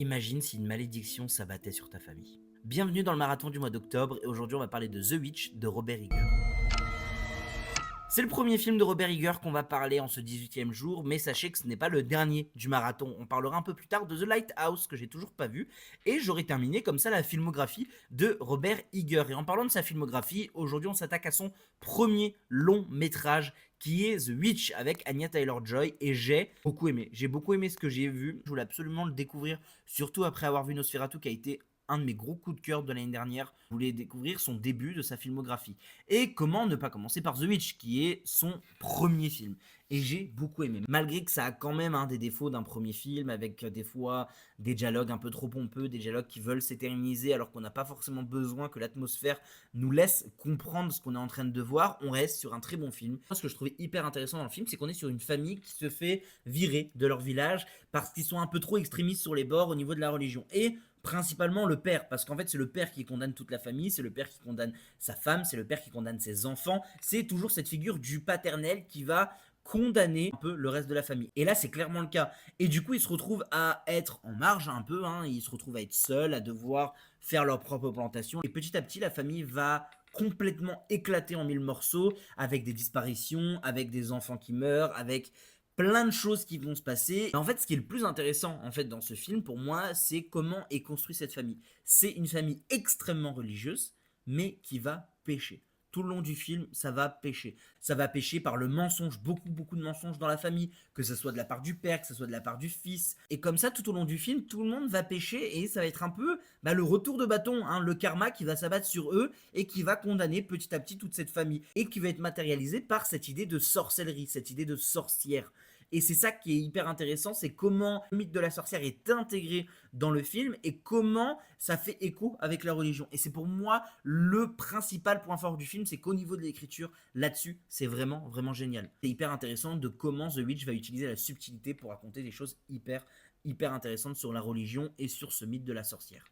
Imagine si une malédiction s'abattait sur ta famille. Bienvenue dans le marathon du mois d'octobre et aujourd'hui on va parler de The Witch de Robert Eggers. C'est le premier film de Robert Eggers qu'on va parler en ce 18e jour, mais sachez que ce n'est pas le dernier du marathon. On parlera un peu plus tard de The Lighthouse, que j'ai toujours pas vu, et j'aurai terminé comme ça la filmographie de Robert Eggers. Et en parlant de sa filmographie, aujourd'hui on s'attaque à son premier long métrage, qui est The Witch avec Anya Taylor-Joy, et j'ai beaucoup aimé. J'ai beaucoup aimé ce que j'ai vu, je voulais absolument le découvrir, surtout après avoir vu Nosferatu, qui a été un de mes gros coups de cœur de l'année dernière. Je voulais découvrir son début de sa filmographie. Et comment ne pas commencer par The Witch, qui est son premier film. Et j'ai beaucoup aimé, malgré que ça a quand même des défauts d'un premier film, avec des fois des dialogues un peu trop pompeux, des dialogues qui veulent s'éterniser alors qu'on n'a pas forcément besoin que l'atmosphère nous laisse comprendre ce qu'on est en train de voir. On reste sur un très bon film. Ce que je trouvais hyper intéressant dans le film, c'est qu'on est sur une famille qui se fait virer de leur village parce qu'ils sont un peu trop extrémistes sur les bords au niveau de la religion. Et principalement le père, parce qu'en fait c'est le père qui condamne toute la famille, c'est le père qui condamne sa femme, c'est le père qui condamne ses enfants, c'est toujours cette figure du paternel qui va condamner un peu le reste de la famille. Et là c'est clairement le cas. Et du coup ils se retrouvent à être en marge un peu, ils se retrouvent à être seuls, à devoir faire leur propre plantation. Et petit à petit la famille va complètement éclater en mille morceaux, avec des disparitions, avec des enfants qui meurent, avec plein de choses qui vont se passer. En fait, ce qui est le plus intéressant dans ce film, pour moi, c'est comment est construite cette famille. C'est une famille extrêmement religieuse, mais qui va pécher. Tout le long du film, ça va pécher. Ça va pécher par le mensonge, beaucoup de mensonges dans la famille, que ce soit de la part du père, que ce soit de la part du fils. Et comme ça, tout au long du film, tout le monde va pécher et ça va être un peu le retour de bâton, le karma qui va s'abattre sur eux et qui va condamner petit à petit toute cette famille. Et qui va être matérialisé par cette idée de sorcellerie, cette idée de sorcière. Et c'est ça qui est hyper intéressant, c'est comment le mythe de la sorcière est intégré dans le film et comment ça fait écho avec la religion. Et c'est pour moi le principal point fort du film, c'est qu'au niveau de l'écriture, là-dessus, c'est vraiment génial. C'est hyper intéressant de comment The Witch va utiliser la subtilité pour raconter des choses hyper intéressantes sur la religion et sur ce mythe de la sorcière.